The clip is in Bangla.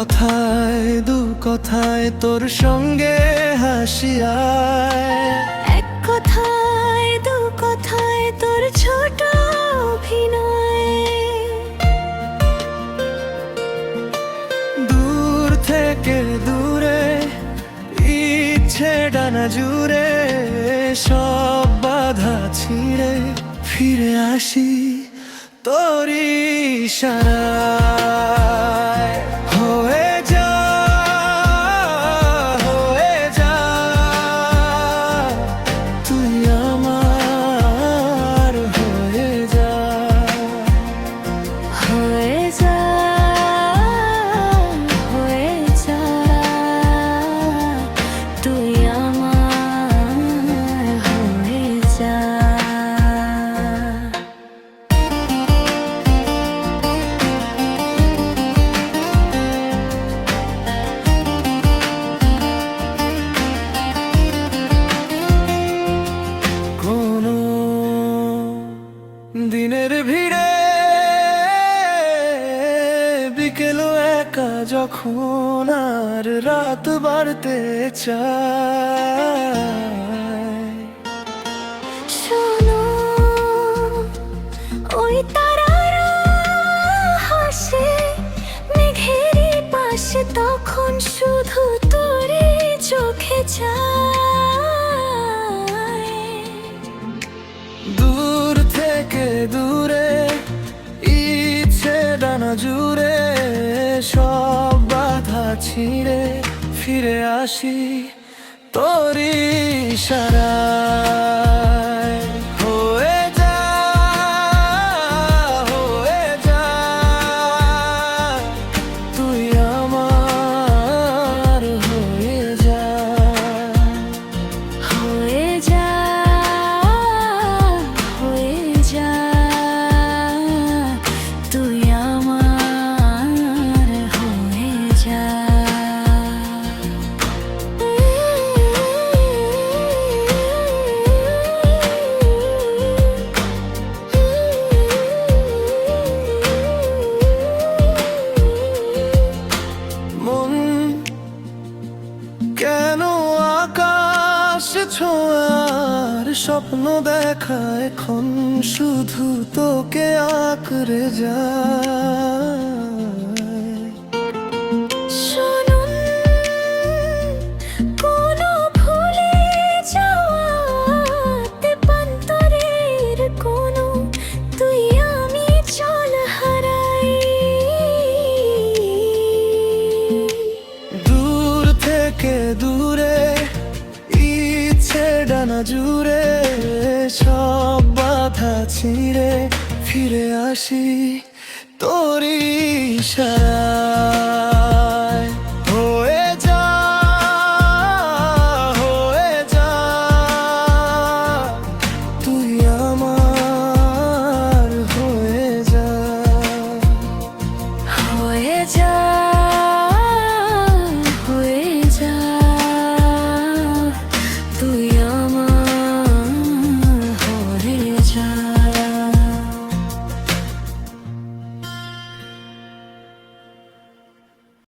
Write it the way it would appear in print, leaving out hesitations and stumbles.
কথায় দু কথায় তোর সঙ্গে হাসিয়ায়, এক কথায় দু কথায় তোর ছোট অভিনয়। দূর থেকে দূরে ইচ্ছে ডানা জুড়ে, সব বাধা ছিঁড়ে ফিরে আসি তোর ইশারায়। হয়ে যা হয়ে যা তুই আমার, হয়ে যা হয়ে যা হয়ে যা তুই আমার, হয়ে যা। কোনো দিনের ভিড়ে বিকেল একা যখন আর রাত বাড়তে চায়, শোনো ওই তারারা হাসে মেঘেরই পাশে, তখন শুধু তোরই চোখে চায়। দূর থেকে দূরে ইচ্ছে ডানা জুড়ে, সব বাধা ছিঁড়ে ফিরে আসি তোর ইশারায়। হয়ে যা হয়ে যা তুই আমার, হয়ে যা হয়ে যা হয়ে যা তুই আমার, হয়ে যা। মন কেন আকাশ ছোঁয়ার স্বপ্ন দেখা, এখন শুধু তোকে আঁকড়ে যায়। শুনুন কোনো ভুলে যাওয়াতে পান্তরের কোনো তুই আমি চল হারাই। দূর থেকে দূরে ইচ্ছে ডানা জুড়ে, সব বাধা ছিঁড়ে ফিরে আসি তোর ইশারায়।